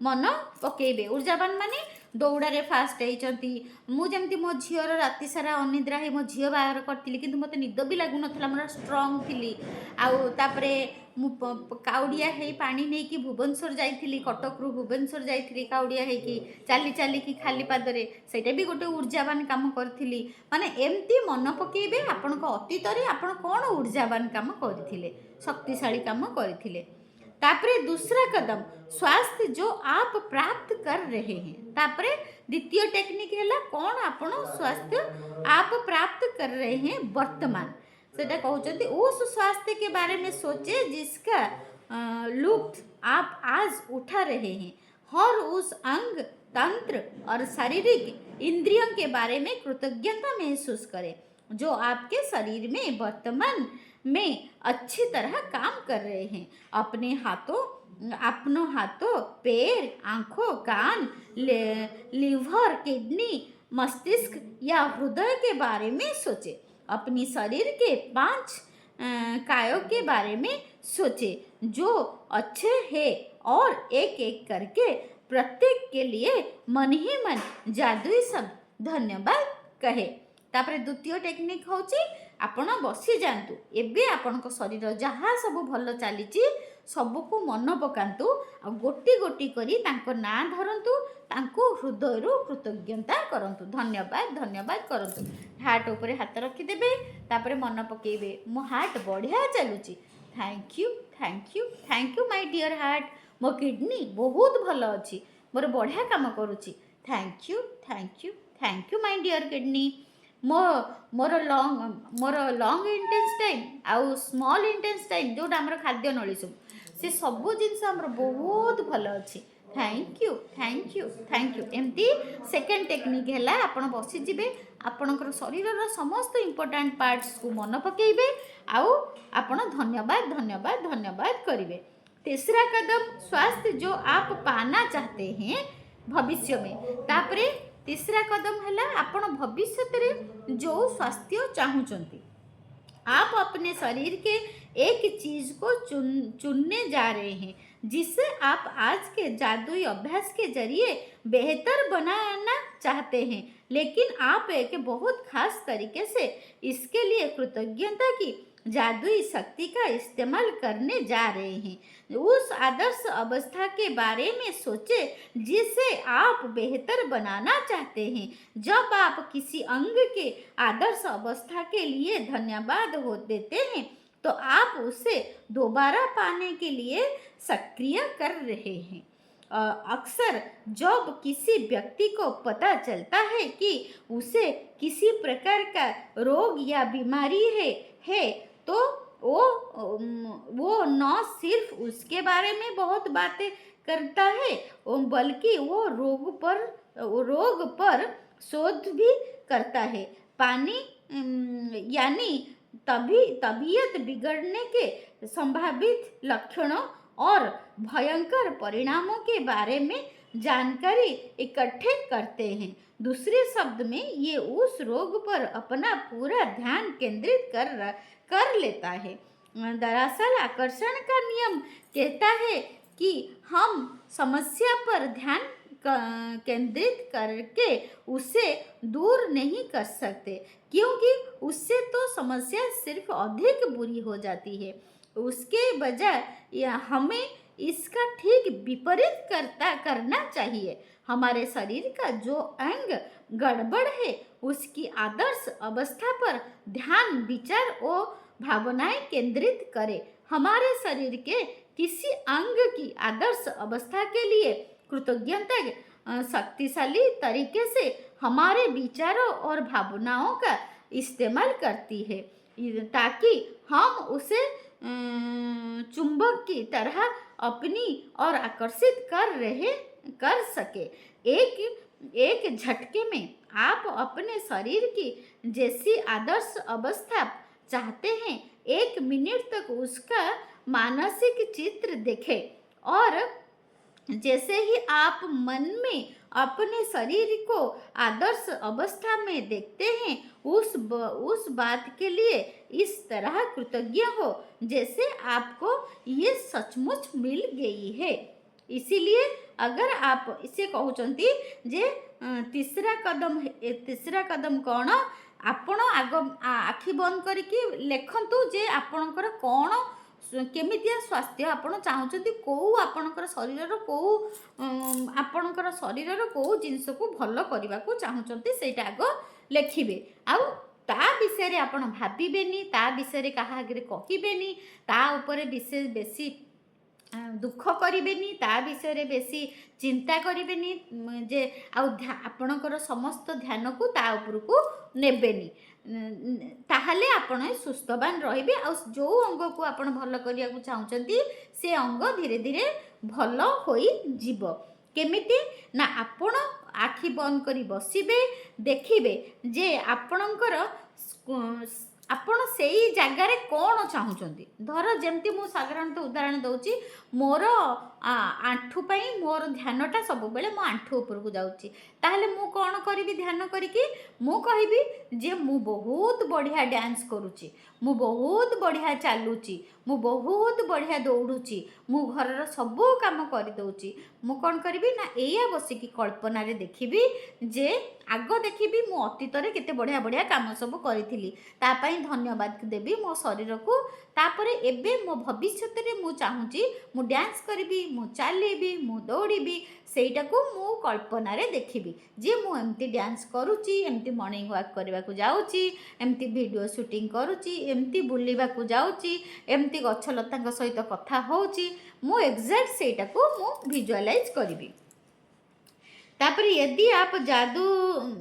Speaker 1: मन पकेइबे। ऊर्जावान माने दौड़ारे फास्ट होती। मुझे मो झीर राति सारा अनिद्रा है मो झी बाहर करी कि मत निद भी लगुन मोर स्ट्रंग थी। आउे काउड़िया है पानी नहीं कि भुवनेश्वर जाइली, कटक रु भुवनेश्वर जाइली काउड़िया है कि चली चली कि खाली पादरे, सेटा भी गोटे ऊर्जावान काम करी। माने एमती मन पकेबे आपण अतीत आपण कौन ऊर्जावान काम करथिले, शक्तिशाली काम करथिले। तापरे दूसरा कदम स्वास्थ्य जो आप प्राप्त कर रहे हैं। तापरे द्वितीय टेक्निक है कौन आपण स्वास्थ्य आप प्राप्त कर रहे हैं वर्तमान, सेटा कहते उस स्वास्थ्य के बारे में सोचे जिसका लुत्फ आप आज उठा रहे हैं। हर उस अंग तंत्र और शारीरिक इंद्रियों के बारे में कृतज्ञता महसूस करें जो आपके शरीर में वर्तमान में अच्छी तरह काम कर रहे हैं। अपने हाथों पैर, आँखों, कान, लिवर, किडनी, मस्तिष्क या हृदय के बारे में सोचे। अपनी शरीर के 5 कायों के बारे में सोचे जो अच्छे हैं और एक एक करके प्रत्येक के लिए मन ही मन जादुई शब्द धन्यवाद कहे। तापर द्वितीय टेक्निक होची आपण बसी जातु, एबे आपण शरीर जहाँ सब भल चली सबको मन पकातु, गोटी गोटी करी तांको ना धरतु, तांको हृदय कृतज्ञता करंतु, धन्यवाद धन्यवाद करंतु। हार्ट ऊपर हाथ रखिदेबे, तापर मन पकेबे मो हार्ट बढ़िया चलुची, thank you thank you thank you my dear heart, मो किडनी बहुत भल अच्छी, मोर बढ़िया काम करुची, thank you thank you thank you my dear kidney. मोर लंग इंटेस्टाइन आउ स्मॉल इंटेस्टाइन जोटा आमर खाद्य नली सब से सबू जिनस आमर बहुत भल अच्छी, thank you thank you thank you. एमती सेकेंड टेक्निक है आपण बसीजे, आपणकर शरीर समस्त इंपोर्टाट पार्ट्स को मन पकेबे आउ आपण धन्यवाद धन्यवाद धन्यवाद करेंगे। तीसरा कदम स्वास्थ्य जो आप पाना चाहते हैं भविष्य में। तापरे तीसरा कदम है आपण भविष्य में जो स्वास्थ्य चाहूँगी, आप अपने शरीर के एक चीज को चुनने जा रहे हैं जिसे आप आज के जादुई अभ्यास के जरिए बेहतर बनाना चाहते हैं, लेकिन आप एक बहुत खास तरीके से इसके लिए कृतज्ञता की जादुई शक्ति का इस्तेमाल करने जा रहे हैं। उस आदर्श अवस्था के बारे में सोचे जिसे आप बेहतर बनाना चाहते हैं। जब आप किसी अंग के आदर्श अवस्था के लिए धन्यवाद हो देते हैं तो आप उसे दोबारा पाने के लिए सक्रिय कर रहे हैं। अक्सर जब किसी व्यक्ति को पता चलता है कि उसे किसी प्रकार का रोग या बीमारी है तो वो न सिर्फ उसके बारे में बहुत बातें करता है बल्कि वो रोग पर शोध भी करता है। पानी यानी तबीयत बिगड़ने के संभावित लक्षणों और भयंकर परिणामों के बारे में जानकारी इकट्ठे करते हैं। दूसरे शब्द में ये उस रोग पर अपना पूरा ध्यान केंद्रित कर लेता है। दरअसल आकर्षण का नियम कहता है कि हम समस्या पर ध्यान केंद्रित करके उसे दूर नहीं कर सकते, क्योंकि उससे तो समस्या सिर्फ अधिक बुरी हो जाती है। उसके बजाय हमें इसका ठीक विपरीत करना चाहिए। हमारे शरीर का जो अंग गड़बड़ है उसकी आदर्श अवस्था पर ध्यान, विचार और भावनाएं केंद्रित करें। हमारे शरीर के किसी अंग की आदर्श अवस्था के लिए कृतज्ञता शक्तिशाली तरीके से हमारे विचारों और भावनाओं का इस्तेमाल करती है ताकि हम उसे चुंबक की तरह अपनी ओर आकर्षित कर सके। एक झटके में आप अपने शरीर की जैसी आदर्श अवस्था चाहते हैं 1 मिनट तक उसका मानसिक चित्र देखें और जैसे ही आप मन में अपने शरीर को आदर्श अवस्था में देखते हैं, उस बात के लिए इस तरह कृतज्ञ हो जैसे आपको ये सचमुच मिल गई है। इसीलिए अगर आप इसे कहते जे तीसरा कदम कौन, आपण आग आखि बंद करके लेखन्तु जे आपणकर कौन केमितिया स्वास्थ्य आपण चाहूँगी, कौ आपणकर शरीर कौ आपणकर शरीर कौ जिनस को भल करने को चाहूँगी सेटा आग लेखिबे। आउ ता विषय आपण भाबिबेनी, ता विषय कहा आगे कहबेनी, ता उपरे विशेष बेसी दुख करेनि, ता विषय बेसी चिंता करेनि जे आपणकर समस्त ध्यान को ता उपरकू नेबेनी। ताहले आपण सुस्थवान रहिबे। आ जो अंग को आपण भल करिया को चाहूँगी से अंग धीरे धीरे भल होई जीवो। केमिति ना आपण आखि बंद करी बसिबे, देखिबे जे आपणकर आपण से जगार कौन चाहूँगी। धर जमती मु साधारणतः उदाहरण दूची, मोर आंठू पाई मोर ध्यानटा सब बेले मो आंठू ऊपर को जाऊँगी, ताहले मु कौन करी ध्यान करिकी मु कहिबी जे मु बहुत बढ़िया डांस करुची, मु बहुत बढ़िया चलुची, मु बहुत बढ़िया दौड़ुची, मु घर सबू काम कर दउची। मु कौन करी ना एया बसिकी कल्पना रे देखिबी जे आग देखिबी मु अतीत रे केते बढ़िया बढ़िया काम सब करिथिली, ता पई धन्यवाद देबी मो शरीर को। तापरे एबे मो भविष्यत रे मु चाहूँगी मु डांस करिबी, मु चलीबी, मु दौड़ीबी, सेटा को मु कल्पना रे देखिबी जे मु एमती डांस करुची, एमती मॉर्निंग वॉक करबा को जाउची, एमती वीडियो शूटिंग करुची, एमती बुलिबा को जाउची, एमती गछलतांक सहित कथा होउची, मु एग्जैक्ट सेटा को मु विजुअलाइज करिबी। तापर यदि आप जादू,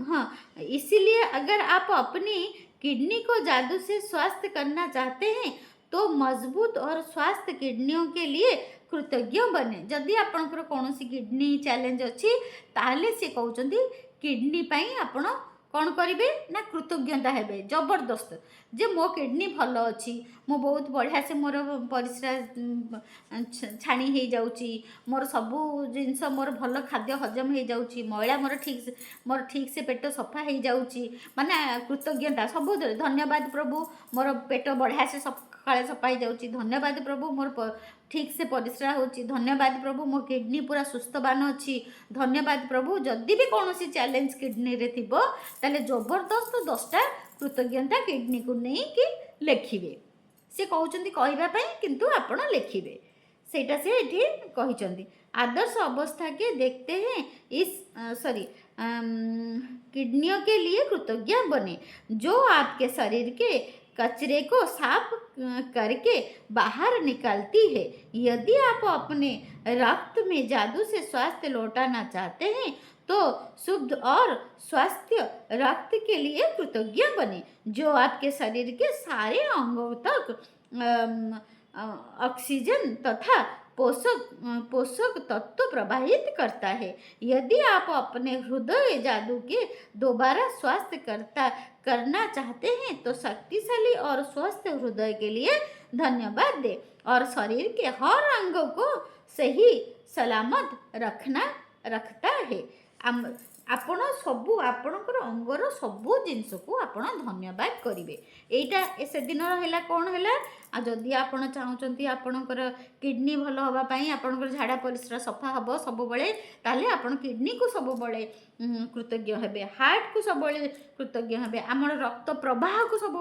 Speaker 1: हाँ, इसीलिए अगर आप अपनी किडनी को जादू से स्वस्थ करना चाहते हैं तो मजबूत और स्वस्थ किडनियों के लिए कृतज्ञ बने। जदि आपनकर कौन सी किडनी चैलेंज अच्छी ताहले से कहउचंदी किडनी पाई आपण कौन करेंगे ना कृतज्ञता हेबे जबरदस्त जे मो किडनी भल अच्छी, मो बहुत बढ़िया से मोर परिश्रा छाणी हो जाऊँगी, मोर सबू जिनस मोर भल खाद्य हजम हो जाऊँगी, मैला मोर ठीक से पेट सफा हो जाऊँगी, माने कृतज्ञता सब धन्यवाद प्रभु मोर पेट बढ़िया से सकाळे सफा हो जाऊँगी, धन्यवाद प्रभु मोर ठीक से परिश्रा होची, धन्यवाद प्रभु मो किडनी पूरा सुस्थवान अच्छी, धन्यवाद प्रभु। जदि भी कौन सी चैलेंज किडनी रे थिबो ताले जबरदस्त 10टा कृतज्ञता किडनी को नहीं कि लेखिबे। से कहउचंदी कहबा पई किंतु आपण लेखिबे, सेटा से एठी कहिचंदी। आदर्श अवस्था के देखते हैं इस किडनियों के लिए कृतज्ञ बने जो आपके शरीर के कचरे को साफ करके बाहर निकालती है। यदि आप अपने रक्त में जादू से स्वास्थ्य लौटाना चाहते हैं तो शुद्ध और स्वस्थ रक्त के लिए कृतज्ञ बने जो आपके शरीर के सारे अंगों तक ऑक्सीजन तथा पोषक तत्व प्रवाहित करता है। यदि आप अपने हृदय जादू के दोबारा स्वास्थ्य करना चाहते हैं तो शक्तिशाली और स्वस्थ हृदय के लिए धन्यवाद दें और शरीर के हर अंग को सही सलामत रखता है। आपण सबू आपणकर अंगर सबू जिनस को आपण धन्यवाद करेंगे। एटा से दिन है कौन है जदि आपण चाहूँगी आपणकर किडनी भल होगापाई आपणकर झाड़ा परिश्रा सफा हम सब ताले आपण किडनी को सब कृतज्ञ हेबे, हार्ट को सब कृतज्ञ हेबे, आमर रक्त प्रवाह को सब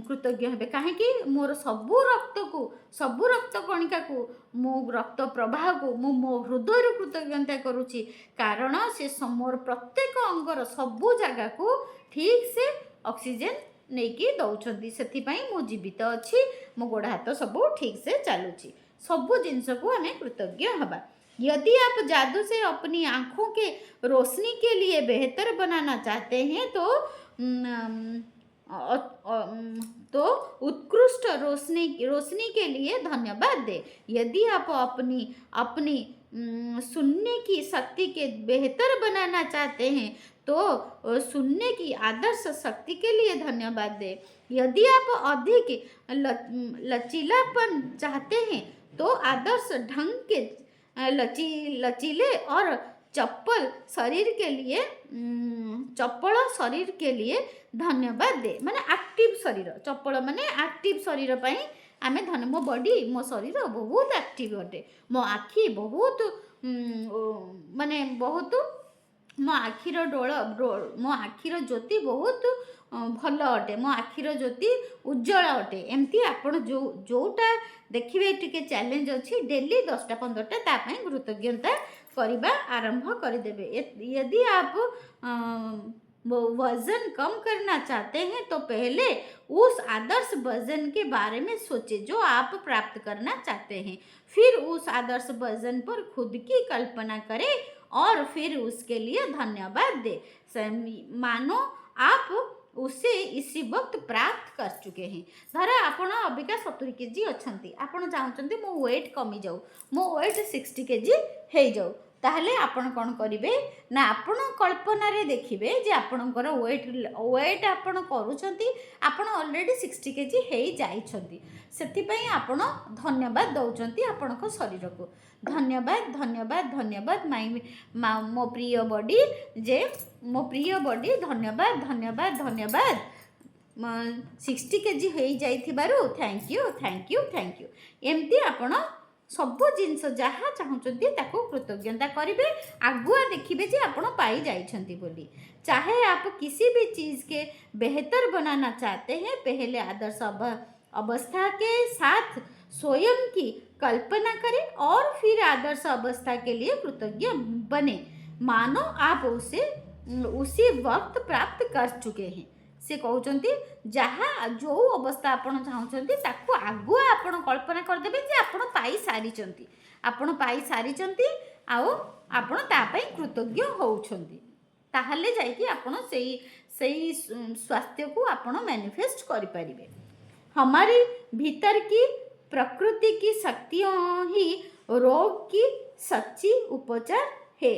Speaker 1: कृतज्ञ हेबे। कहीं मोर सबू रक्त कणिका को मो रक्त प्रवाह को मो हृदय कृतज्ञता करुच्ची कारण से मोर प्रत्येक अंगर सबू जगह को ठीक से ऑक्सीजन नहीं कि दौरान से मु जीवित अच्छी, मो गोड़ हाथ सब ठीक से चलुची, सबू जिनस को आम कृतज्ञ हवा। यदि आप जादू से अपनी आँखों के रोशनी के लिए बेहतर बनाना चाहते हैं तो उत्कृष्ट रोशनी के लिए धन्यवाद दें। यदि आप अपनी सुनने की शक्ति के बेहतर बनाना चाहते हैं तो सुनने की आदर्श शक्ति के लिए धन्यवाद दें। यदि आप अधिक लचीलापन चाहते हैं तो आदर्श ढंग के लचीले और चप्पल शरीर के लिए चप्पल शरीर के लिए धन्यवाद दे माने एक्टिव शरीर चप्पल माने एक्टिव शरीर पाई आमे धन्य मो बॉडी मो शरीर बहुत एक्टिव अटे मो आखि बहुत माने बहुत मो आखिर डोल मो आखिर ज्योति बहुत भल अटे मो आखिर ज्योति उज्जवल अटे एमती आपण जोटा देखिए टिके चैलेंज अच्छी डेली 10टा 15टा तापाई कृतज्ञता करवा आरंभ करदेवे। यदि आप वजन कम करना चाहते हैं तो पहले उस आदर्श वजन के बारे में सोचें जो आप प्राप्त करना चाहते हैं, फिर उस आदर्श वजन पर खुद की कल्पना करें और फिर उसके लिए धन्यवाद दें। मानो आप उसे इसी वक्त प्राप्त कर चुके हैं। धर आपण अबिका 70 केजी अच्छी आपण चाहते मो वेट कमी जाऊ मो वेट 60 केजी हो जाऊ ताहले आपण कौन करेंगे ना आपण कल्पना रे देखिए जे आपणकर वेट आपण करूछंती आपण ऑलरेडी 60 केजी हो जाइछंती सेथिपई आपण धन्यवाद दौचंती आपणक शरीर को धन्यवाद धन्यवाद धन्यवाद मो प्रिय बॉडी जे मो प्रिय बॉडी धन्यवाद धन्यवाद धन्यवाद 60 केजी हो जाइथिबारु thank you thank you thank you एमती आपण सब जिनस जहाँ चाहते ताको कृतज्ञता करेंगे आगुआ देखिए जे आपण पाई जाइछंती बोली। चाहे आप किसी भी चीज़ के बेहतर बनाना चाहते हैं पहले आदर्श अवस्था के साथ स्वयं की कल्पना करें और फिर आदर्श अवस्था के लिए कृतज्ञ बने मानो आप उसे उसी वक्त प्राप्त कर चुके हैं। से कहते जहाँ जो अवस्था आपण चाहते ताकू आगुआ आपण कल्पना करदेवे जे आपण पाई सारी आपण पाई सारी आपण तापाई कृतज्ञ होउछंती ताहले जाइए आपण सही स्वास्थ्य को आपण मैनिफेस्ट करि परिबे। हमारी भीतर की प्रकृति की शक्तियों ही रोग की सच्ची उपचार है।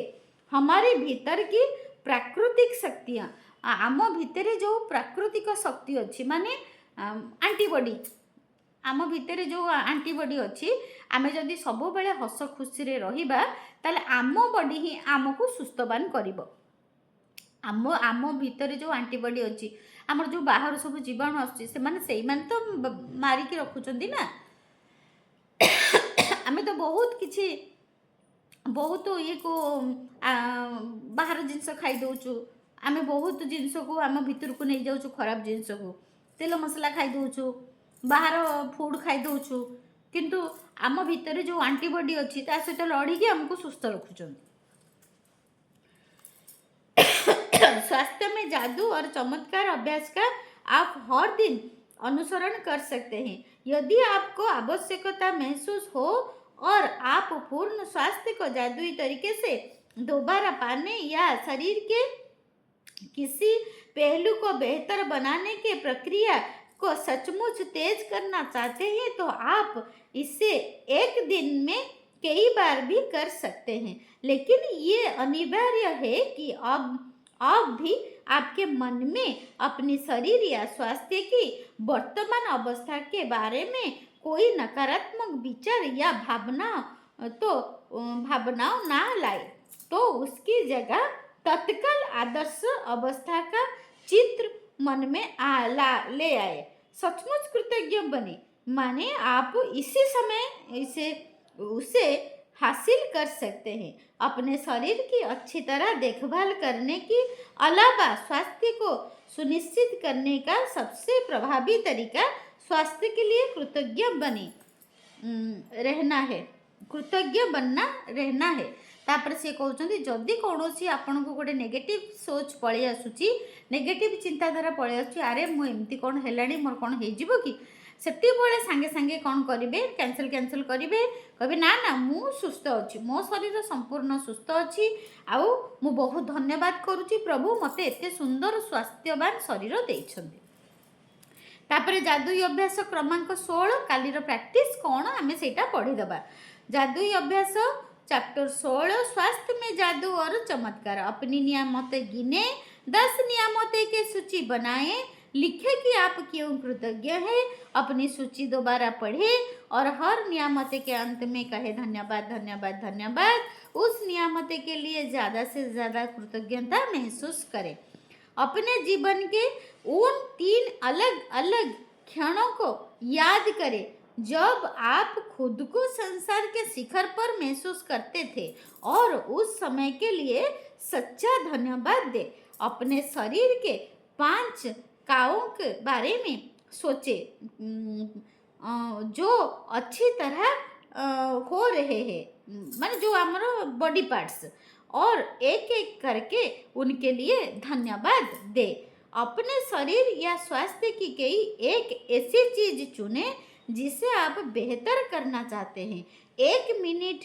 Speaker 1: हमारे भीतर की प्राकृतिक शक्तियाँ आम भितर जो प्राकृतिक शक्ति अच्छी माने एंटीबॉडी आम भितर जो एंटीबॉडी अच्छी आमे जदि सब बेले हस खुशी रे रहिबा ताले आम बॉडी ही आमको सुस्थवान करिवो। आम भितर जो एंटीबॉडी अच्छी आमर जो बाहर सब जीवाणु आसुची से माने सेई माने तो मारिकी रखुचंदी ना आमे तो बहुत किछि बहुत ये को बाहर जिनस खाई दउचु आमे बहुत जिनस को आम भितर को नहीं जाऊँ खराब जिनस को तेल मसला खाई दउचु बाहर फूड खाई दउचु किंतु आम भितर जो एंटीबॉडी अच्छी ता सहित लड़ीकी आमको सुस्थ रखुचंदी। स्वास्थ्य में जादू और चमत्कार अभ्यास का आप हर दिन अनुसरण कर सकते हैं। यदि आपको आवश्यकता महसूस हो और आप पूर्ण स्वास्थ्य को जादुई तरीके से दोबारा पाने या शरीर के किसी पहलू को बेहतर बनाने के प्रक्रिया को सचमुच तेज करना चाहते हैं तो आप इसे एक दिन में कई बार भी कर सकते हैं। लेकिन ये अनिवार्य है कि अब भी आपके मन में अपने शरीर या स्वास्थ्य की वर्तमान अवस्था के बारे में कोई नकारात्मक विचार या भावनाओं ना लाए तो उसकी जगह तत्काल आदर्श अवस्था का चित्र मन में ले आए। सचमुच कृतज्ञ बने माने आप इसी समय उसे हासिल कर सकते हैं। अपने शरीर की अच्छी तरह देखभाल करने की अलावा स्वास्थ्य को सुनिश्चित करने का सबसे प्रभावी तरीका स्वास्थ्य के लिए कृतज्ञ बने रहना है कृतज्ञ बनना रहना है। तापर से कहते जदि कौन आपन को गोटे नेगेटिव सोच पलि आसूची नेगेटिव चिंताधारा पलि आसूची अरे मुझे कौन है मोर कौन हो कि सेति बळे सांगे सांगे कौन करेंगे कैंसल करेंगे कहे ना ना मु सुस्थ अच्छी मो शरीर संपूर्ण सुस्थ अच्छी आउ मु बहुत धन्यवाद करुच्ची प्रभु मते एते सुंदर स्वास्थ्यवान शरीर देइछन्ती। तापर जादुई अभ्यास क्रमांक 16 कालीर प्रैक्टिस कौन आमे सेटा पढ़ीदबा। जादुई अभ्यास चैप्टर 16 स्वास्थ्य में जादू और चमत्कार। अपनी नियामतें गिने 10 नियामतें की सूची बनाएं लिखें कि आप क्यों कृतज्ञ हैं, अपनी सूची दोबारा पढ़ें और हर नियामत के अंत में कहे धन्यवाद धन्यवाद धन्यवाद। उस नियामत के लिए ज़्यादा से ज़्यादा कृतज्ञता महसूस करें। अपने जीवन के उन 3 अलग अलग क्षणों को याद करें जब आप खुद को संसार के शिखर पर महसूस करते थे और उस समय के लिए सच्चा धन्यवाद दें। अपने शरीर के 5 कायों के बारे में सोचे जो अच्छी तरह हो रहे हैं, माने जो हमारा बॉडी पार्ट्स, और एक एक करके उनके लिए धन्यवाद दे। अपने शरीर या स्वास्थ्य की कोई एक ऐसी चीज चुने जिसे आप बेहतर करना चाहते हैं। 1 मिनट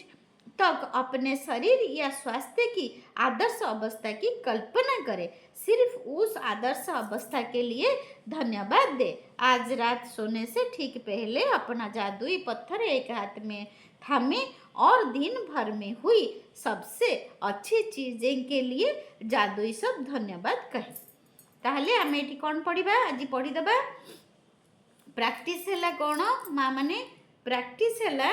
Speaker 1: तक अपने शरीर या स्वास्थ्य की आदर्श अवस्था की कल्पना करें। सिर्फ उस आदर्श अवस्था के लिए धन्यवाद दे। आज रात सोने से ठीक पहले अपना जादुई पत्थर एक हाथ में थामे और दिन भर में हुई सबसे अच्छी चीजें के लिए जादुई सब धन्यवाद कहे। ताहले आमे एठी कोन पढ़िबा आज पढ़िदबा। प्रैक्टिस हैला कोन माँ माने प्रैक्टिस हैला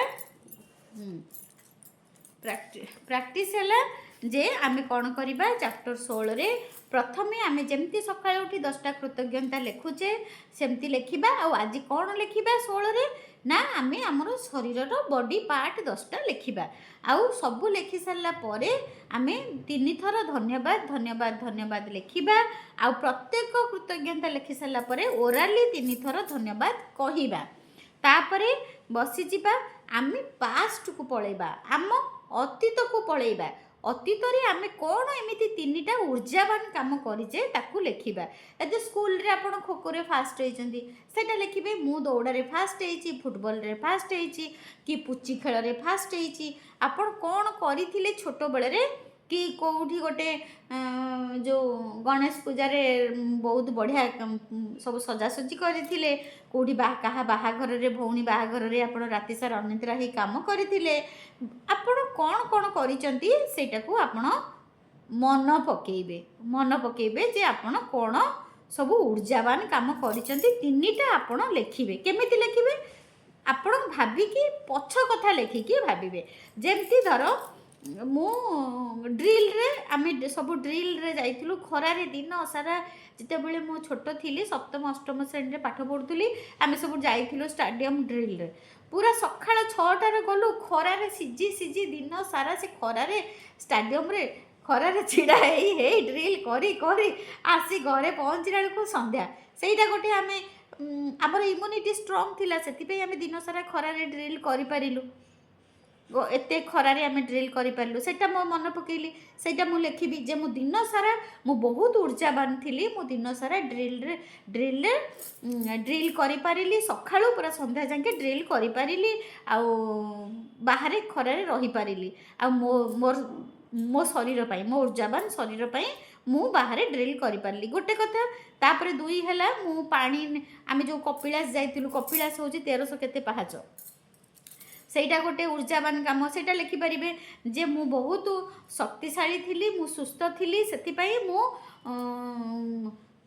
Speaker 1: प्रैक्टिस हैला जे आमे कोन करिबा चैप्टर 16 रे प्रथमे आमे जेमती सकाळे उठी 10टा कृतज्ञता लेखुचे सेमती लेखिबा। आ आज कोन लेखिबा 16 रे ना आमे हमरो शरीरर बॉडी पार्ट 10टा लेखिबा। आउ सबु लेखि सारला परे आमे 3 थर धन्यवाद धन्यवाद धन्यवाद लेखिबा। आउ प्रत्येक कृतज्ञता लेखि सारला परे ओराली 3 थर धन्यवाद कहिबा। तापरे बसी जिबा आमे पास्ट को पळेबा, आम अतीत को पळेबा। अतीत रे आमे कोन एमिति 3टा ऊर्जावान काम करिजे ताकू लेखिबा। एते स्कूल रे आपण खो खो रे फास्ट होइचंदी सेटा लेखिबे, मु दौड़ा रे फास्ट हेची, फुटबॉल रे फास्ट हेची, कि पुची खेल रे फास्ट हेची। आपण कोन करिथिले छोटो बेले रे, कि कोठी गोटे जो गणेश पूजा रे बहुत बढ़िया सब सजासजी करथिले, कोठी कहा बाहाघर रे भौणी बाहाघर रे आपण राति सारा अनिद्रा ही काम करथिले। आपण कोन कोन करिचंती सेटा को आपण मन पकेइबे जे आपण कोन सब ऊर्जावान काम करिचंती 3टा आपण लेखिबे। केमिति लेखिबे आपण भाबिकी पछ कथा लेखिकी भाबिबे। जेमती धरो मु ड्रिल रे आमे सब ड्रिल रे जाइथिलु खरा रे दिन सारा जिते बेले मु छोट थिली 7म 8म श्रेणी रे पाठ पढुथुली। आमे सब जाइथिलु स्टेडियम ड्रिल रे पूरा सकाळ 6टा रे गलु खरा रे सिजी सिजी दिन सारा से खरा रे स्टेडियम रे खरा रे छिड़ा हे ड्रिल करी करी आसी घरे पहुँचला को संध्या। सेटा गोटे आमे हमर इम्यूनिटी स्ट्रांग थिला सेति आमे दिन सारा खरा रे ड्रिल करि पारिलु। एते खरारे आमे ड्रिल करि पारलु सेटा मो मन पकेइली। सेटा मु लेखिबी जे मु दिन सारा मु बहुत ऊर्जावान थिली। मु दिन सारा ड्रिल करि पारिली, सखाळु पूरा संध्या जाके ड्रिल करि पारिली, आ बाहरे खरारे रही पारिली। आ मो शरीर पई, मो ऊर्जावान शरीर पई मु बाहरे ड्रिल करि पारली। गोटे कथा। तापरे 2 हैला मु पानी आमे जो कपिलास जाइतिलु, कपिलास होची 1300 केते पहाच, सेटा गोटे ऊर्जावान काम सेटा लिखि पारिबे जे मु बहुत शक्तिशाली थिली, मु सुस्थ थिली, सेति पई मु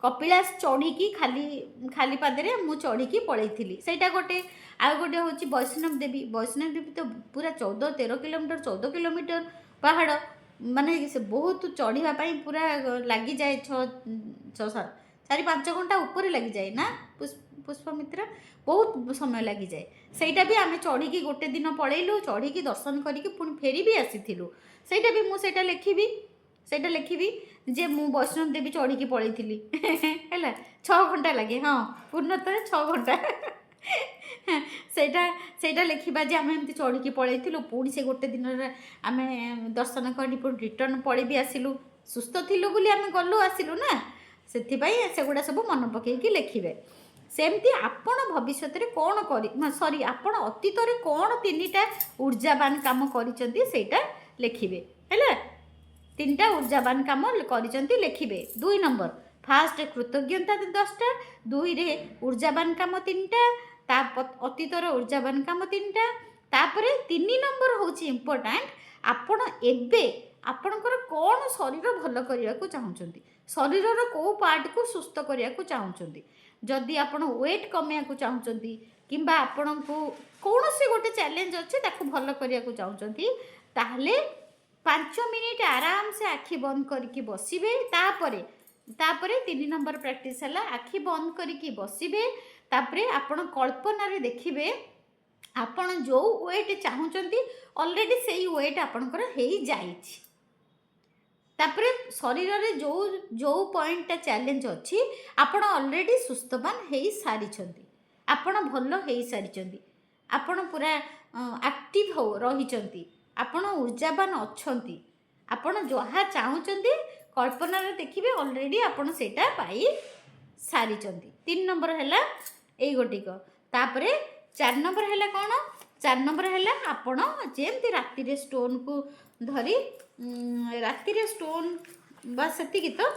Speaker 1: कपिलास चढ़ी की खाली पादरे मु चढ़ी की पळैथिली सेटा गोटे। आ गोटे होची वैष्णव देवी तो पूरा 14-13 किलोमीटर 14 किलोमीटर पहाड़ माने से बहुत चढ़ीवा पई पूरा लगी जाए 4-5 घंटा ऊपर लगी जाए ना पुष्पमित्र, बहुत समय लगी जाए। सेटा भी आमे चढ़ी की गोटे दिन पळैलु, चढ़ी की दर्शन करिक पुणी फेरी भी आसीथिलु। सेटा भी मु सेटा लेखिबी जे मु वैष्णव देवी चढ़ी की पळैथिली हैला 6 घंटा लगे। हाँ पूर्णतः 6 घंटा सेटा लेखिबा जे आमे एमती चढ़ी की पळैथिलु। पुणी से गोटे दिन आमे दर्शन करी पुणी रिटर्न पळै भी आसिलु। सुस्थ थिलु बोली आमे गल्लु आसिलु ना, सेथिपाई सेगुड़ा सब मन पकेइकी लेखिबे। सेमती आपण भविष्य रे कोन करी आपण अतीत रे कोन 3टा ऊर्जावान काम करिसंती सेटा लेखिबे हैला। 3टा ऊर्जावान काम करिसंती लेखिबे। 2 नंबर फास्ट कृतज्ञता 10टा, 2 रे ऊर्जावान काम 3टा, ता अतीत रे ऊर्जावान काम 3टा। तापरे 3 नंबर होची इंपोर्टेंट, आपण एबे आपणकर कोन शरीर भल करिया को चाहुचंती, शरीर रो को पार्ट को सुस्थ करिया को चाहुचंती। जदि आपण वेट कमेया को चाहूचंती किंबा आपण को कौनसी गोटे चैलेंज अच्छे ताको भल करिया को चाहूचंती ताहले 5 मिनिट आराम से आखि बंद करके बसिबे तापरे 3 नंबर प्रैक्टिस है आखि बंद करके बसिबे तापरे आपण कल्पना रे देखिबे आपण जो वेट चाहूचंती ऑलरेडी सेही वेट आपणकर हे जाइछि तापरे शरीर रे जो जो पॉइंट चैलेंज अच्छी आपण ऑलरेडी सुस्थवान हे सारी छंती आपण भल हे सारी छंती आपण पूरा एक्टिव हो रही छंती आपण ऊर्जावान अच्छंती आपण जहा चाहूचंती कल्पना रे देखिबे ऑलरेडी आपण सेटा पाई सारी छंती 3 नंबर हैला एई गोटिक तापरे 4 नंबर हैला कोन 4 नंबर हैला आपण जेमती राति रे स्टोन को धरी राति रे स्टोन बस सेति तो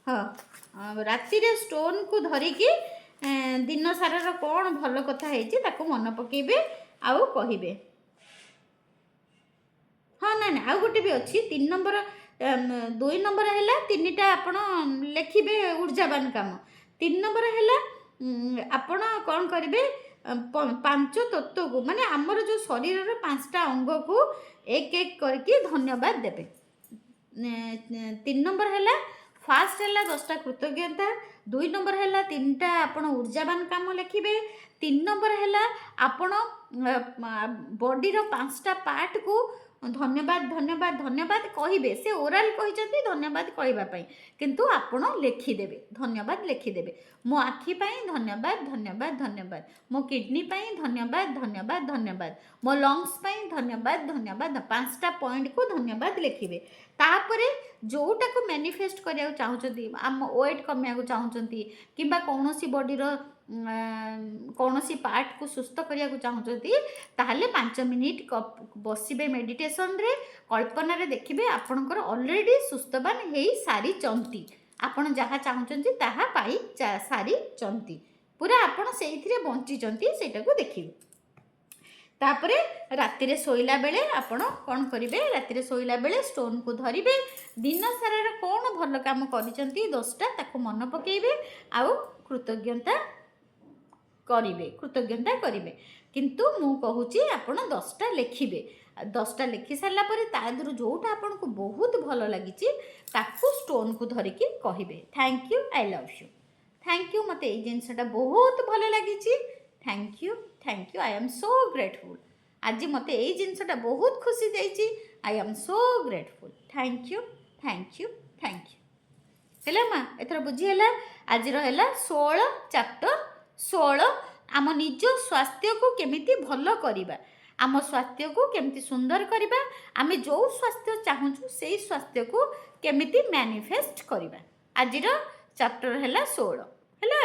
Speaker 1: हाँ राति रे स्टोन को धरिकी दिन सारा कौन भल कथा है मन पकेबे आउ कहिबे हाँ ना आउ गोटे भी अच्छी 3 नंबर 2 नंबर है 3टा आपण लिखिबे ऊर्जावान काम 3 नंबर है आपण कौन करेंगे 5 तत्व को माने आमर जो शरीर 5टा अंग को एक एक करके धन्यवाद देवे 3 नंबर है फास्ट है 10टा कृतज्ञता 2 नंबर है 3टा आपण ऊर्जावान काम लिखिबे 3 नंबर है आपण बॉडी रो 5टा पार्ट को धन्यवाद धन्यवाद धन्यवाद कहिबे से ओराल कहिचंती धन्यवाद कहबा पई किंतु आपण लिखिदेबे धन्यवाद लिखिदेबे मो आखि पई धन्यवाद धन्यवाद धन्यवाद मो किडनी पई धन्यवाद धन्यवाद धन्यवाद मो लंग्स पई धन्यवाद धन्यवाद 5टा पॉइंट को धन्यवाद लिखिबे तापरे जोटा को मैनिफेस्ट करिया चाहूचंती आम वेट कमिया को चाहूचंती किबा कोनोसी बॉडी रो कोनोसी पार्ट को सुस्थ करिया को चाहूचंती ताहले 5 मिनिट बसिबे मेडिटेशन रे कल्पना रे देखिबे आपनकर ऑलरेडी सुस्थवान हेई सारी चंती आपण जहा चाहूचंती ताहा पाई सारी चंती पूरा आपण सेइथिरे बंची चंती सेटा को देखिबे तापरे राति रे सोइला बेले आपण कोन करिवे राति रे सोइला बेले स्टोन को धरिबे दिन सारा रे कोन भल काम करिसंती 10टा ताको मन पकेइबे आउ कृतज्ञता करिवे किंतु मु कहूची आपण 10टा लिखिबे 10टा लिखि सारला परे तादुर जोटा आपण को बहुत भल लागिची ताको स्टोन को धरिकी कहिबे thank you I love you thank you मते ए जिंसटा बहुत भल लागिची thank you I am so grateful आज मते ए जिनसटा बहुत खुशी देइची I am so grateful thank you हेला मा एथरा बुझी हेला आज रहेला 16 चैप्टर 16 आम निज स्वास्थ्य को केमिति भल करिबा आम स्वास्थ्य को केमिति सुंदर करिबा आमे जो स्वास्थ्य चाहूछु सेही स्वास्थ्य को केमिति मैनिफेस्ट करिबा आज चैप्टर हेला 16 हेला।